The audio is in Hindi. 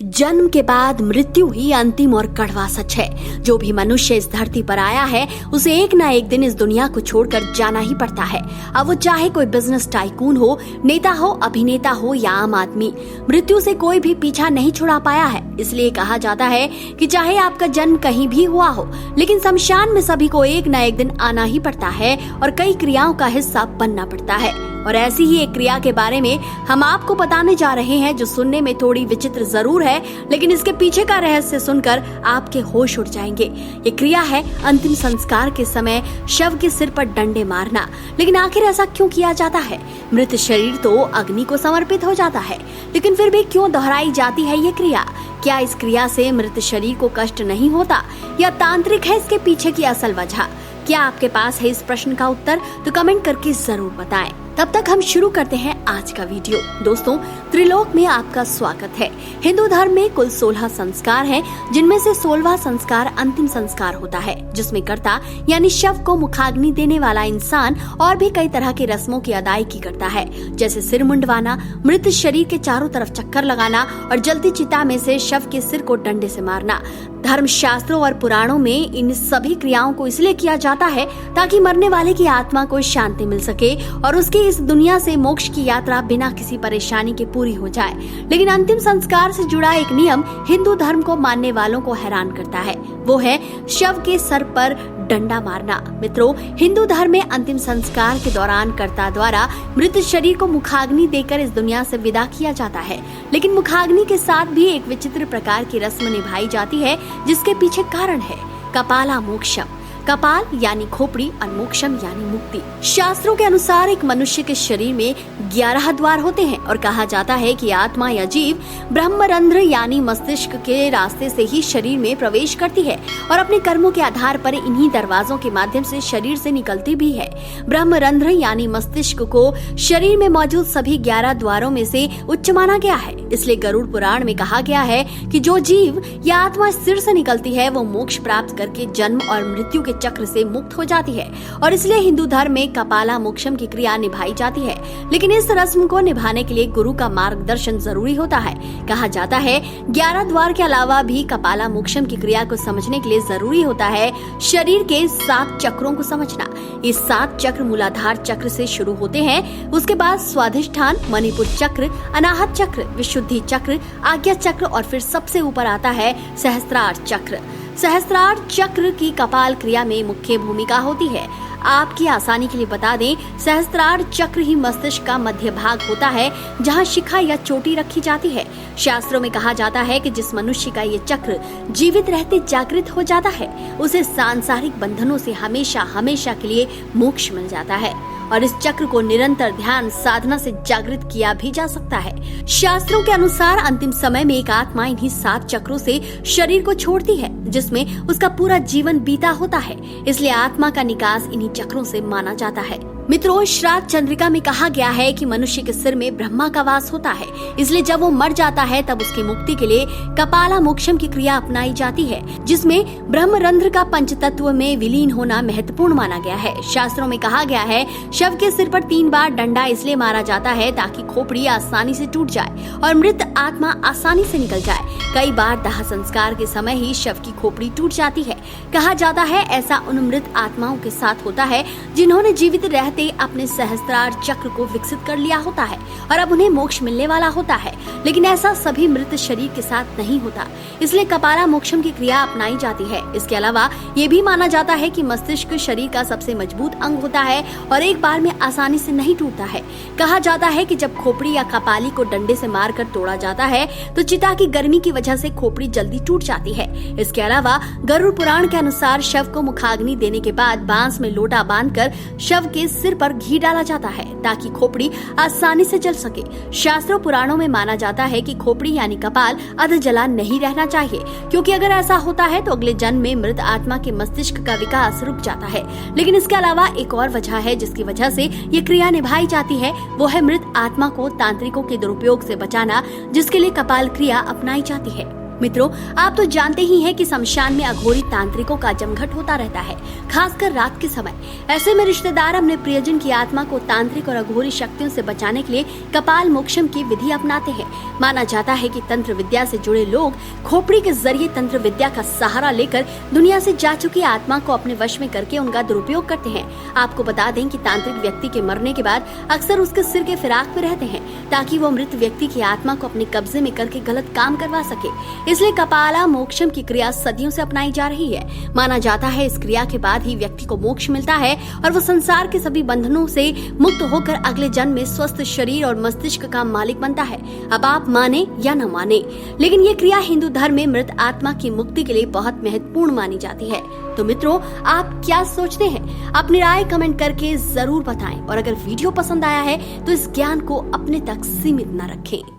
जन्म के बाद मृत्यु ही अंतिम और कड़वा सच है। जो भी मनुष्य इस धरती पर आया है उसे एक ना एक दिन इस दुनिया को छोड़कर जाना ही पड़ता है। अब वो चाहे कोई बिजनेस टाइकून हो, नेता हो, अभिनेता हो या आम आदमी, मृत्यु से कोई भी पीछा नहीं छुड़ा पाया है। इसलिए कहा जाता है कि चाहे आपका जन्म कहीं भी हुआ हो, लेकिन शमशान में सभी को एक ना एक दिन आना ही पड़ता है और कई क्रियाओं का हिस्सा बनना पड़ता है। और ऐसी ही एक क्रिया के बारे में हम आपको बताने जा रहे हैं, जो सुनने में थोड़ी विचित्र जरूर है, लेकिन इसके पीछे का रहस्य सुनकर आपके होश उड़ जाएंगे। ये क्रिया है अंतिम संस्कार के समय शव के सिर पर डंडे मारना। लेकिन आखिर ऐसा क्यों किया जाता है? मृत शरीर तो अग्नि को समर्पित हो जाता है, लेकिन फिर भी क्यों दोहराई जाती है ये क्रिया? क्या इस क्रिया से मृत शरीर को कष्ट नहीं होता, या तांत्रिक है इसके पीछे की असल वजह? क्या आपके पास है इस प्रश्न का उत्तर? तो कमेंट करके जरूर बताएं। तब तक हम शुरू करते हैं आज का वीडियो। दोस्तों, त्रिलोक में आपका स्वागत है। हिंदू धर्म में कुल 16 संस्कार हैं, जिनमें से 16वां संस्कार अंतिम संस्कार होता है, जिसमें कर्ता यानी शव को मुखाग्नि देने वाला इंसान और भी कई तरह की रस्मों की अदायगी करता है, जैसे सिर मुंडवाना, मृत शरीर के चारों तरफ चक्कर लगाना और जलती चिता में से शव के सिर को डंडे से मारना। धर्म शास्त्रों और पुराणों में इन सभी क्रियाओं को इसलिए किया जाता है ताकि मरने वाले की आत्मा को शांति मिल सके और उसकी इस दुनिया से मोक्ष की यात्रा बिना किसी परेशानी के पूरी हो जाए। लेकिन अंतिम संस्कार से जुड़ा एक नियम हिंदू धर्म को मानने वालों को हैरान करता है, वो है शव के सर पर डंडा मारना। मित्रों, हिंदू धर्म में अंतिम संस्कार के दौरान कर्ता द्वारा मृत शरीर को मुखाग्नि देकर इस दुनिया से विदा किया जाता है। लेकिन मुखाग्नि के साथ भी एक विचित्र प्रकार की रस्म निभाई जाती है, जिसके पीछे कारण है कपाला मोक्षम। कपाल यानी खोपड़ी और मोक्षम यानी मुक्ति। शास्त्रों के अनुसार एक मनुष्य के शरीर में 11 द्वार होते हैं और कहा जाता है कि आत्मा या जीव ब्रह्मरंध्र यानी मस्तिष्क के रास्ते से ही शरीर में प्रवेश करती है और अपने कर्मों के आधार पर इन्हीं दरवाजों के माध्यम से शरीर से निकलती भी है। ब्रह्मरंध्र यानी मस्तिष्क को शरीर में मौजूद सभी 11 द्वारों में से उच्च माना गया है। इसलिए गरुड़ पुराण में कहा गया है कि जो जीव या आत्मा सिर से निकलती है वो मोक्ष प्राप्त करके जन्म और मृत्यु के चक्र से मुक्त हो जाती है, और इसलिए हिंदू धर्म में कपाला मोक्षम की क्रिया निभाई जाती है। लेकिन इस रस्म को निभाने के लिए गुरु का मार्गदर्शन जरूरी होता है। कहा जाता है 11 द्वार के अलावा भी कपाला मोक्षम की क्रिया को समझने के लिए जरूरी होता है शरीर के 7 चक्रों को समझना। ये 7 चक्र मूलाधार चक्र से शुरू होते हैं, उसके बाद स्वाधिष्ठान, मणिपुर चक्र, अनाहत चक्र, विशुद्धि चक्र, आज्ञा चक्र और फिर सबसे ऊपर आता है सहस्त्रार चक्र। सहस्त्रार चक्र की कपाल क्रिया में मुख्य भूमिका होती है। आपकी आसानी के लिए बता दें, सहस्त्रार चक्र ही मस्तिष्क का मध्य भाग होता है, जहां शिखा या चोटी रखी जाती है। शास्त्रों में कहा जाता है कि जिस मनुष्य का ये चक्र जीवित रहते जागृत हो जाता है, उसे सांसारिक बंधनों से हमेशा हमेशा के लिए मोक्ष मिल जाता है, और इस चक्र को निरंतर ध्यान साधना से जागृत किया भी जा सकता है। शास्त्रों के अनुसार अंतिम समय में एक आत्मा इन्हीं 7 चक्रों से शरीर को छोड़ती है, जिसमें उसका पूरा जीवन बीता होता है। इसलिए आत्मा का निकास इन्हीं चक्रों से माना जाता है। मित्रों, श्राद्ध चंद्रिका में कहा गया है कि मनुष्य के सिर में ब्रह्मा का वास होता है, इसलिए जब वो मर जाता है तब उसकी मुक्ति के लिए कपाला मोक्षम की क्रिया अपनाई जाती है, जिसमें ब्रह्मरंध्र का पंचतत्व में विलीन होना महत्वपूर्ण माना गया है। शास्त्रों में कहा गया है शव के सिर पर 3 बार डंडा इसलिए मारा जाता है ताकि खोपड़ी आसानी से टूट जाए और मृत आत्मा आसानी से निकल जाए। कई बार दाह संस्कार के समय ही शव की खोपड़ी टूट जाती है। कहा जाता है ऐसा उन मृत आत्माओं के साथ होता है जिन्होंने जीवित रहते अपने सहस्त्रार चक्र को विकसित कर लिया होता है और अब उन्हें मोक्ष मिलने वाला होता है। लेकिन ऐसा सभी मृत शरीर के साथ नहीं होता, इसलिए कपाला मोक्षम की क्रिया अपनाई जाती है। इसके अलावा ये भी माना जाता है कि मस्तिष्क शरीर का सबसे मजबूत अंग होता है और एक बार में आसानी से नहीं टूटता है। कहा जाता है कि जब खोपड़ी या कपाली को डंडे से मारकर तोड़ा जाता है तो चिता की गर्मी की वजह से खोपड़ी जल्दी टूट जाती है। इसके अलावा गरुड़ पुराण के अनुसार शव को मुखाग्नि देने के बाद बांस में लोटा बांधकर शव के सिर पर घी डाला जाता है ताकि खोपड़ी आसानी से जल सके। शास्त्रों पुराणों में माना जाता है कि खोपड़ी यानी कपाल अध जला नहीं रहना चाहिए, क्योंकि अगर ऐसा होता है तो अगले जन्म में मृत आत्मा के मस्तिष्क का विकास रुक जाता है। लेकिन इसके अलावा एक और वजह है जिसकी वजह से ये क्रिया निभाई जाती है, वो है मृत आत्मा को तांत्रिकों के दुरुपयोग से बचाना, जिसके लिए कपाल क्रिया अपनाई जाती है। मित्रों, आप तो जानते ही हैं कि शमशान में अघोरी तांत्रिकों का जमघट होता रहता है, खासकर रात के समय। ऐसे में रिश्तेदार अपने प्रियजन की आत्मा को तांत्रिक और अघोरी शक्तियों से बचाने के लिए कपाल मोक्षम की विधि अपनाते हैं। माना जाता है कि तंत्र विद्या से जुड़े लोग खोपड़ी के जरिए तंत्र विद्या का सहारा लेकर दुनिया से जा चुकी आत्मा को अपने वश में करके उनका दुरुपयोग करते हैं। आपको बता दें कि तांत्रिक व्यक्ति के मरने के बाद अक्सर उसके सिर के फिराक में रहते हैं, ताकि वो मृत व्यक्ति की आत्मा को अपने कब्जे में करके गलत काम करवा सके। इसलिए कपाला मोक्षम की क्रिया सदियों से अपनाई जा रही है। माना जाता है इस क्रिया के बाद ही व्यक्ति को मोक्ष मिलता है और वो संसार के सभी बंधनों से मुक्त होकर अगले जन्म में स्वस्थ शरीर और मस्तिष्क का मालिक बनता है। अब आप माने या न माने, लेकिन ये क्रिया हिंदू धर्म में मृत आत्मा की मुक्ति के लिए बहुत महत्वपूर्ण मानी जाती है। तो मित्रों, आप क्या सोचते हैं? अपनी राय कमेंट करके जरूर बताएं और अगर वीडियो पसंद आया है तो इस ज्ञान को अपने तक सीमित न रखें।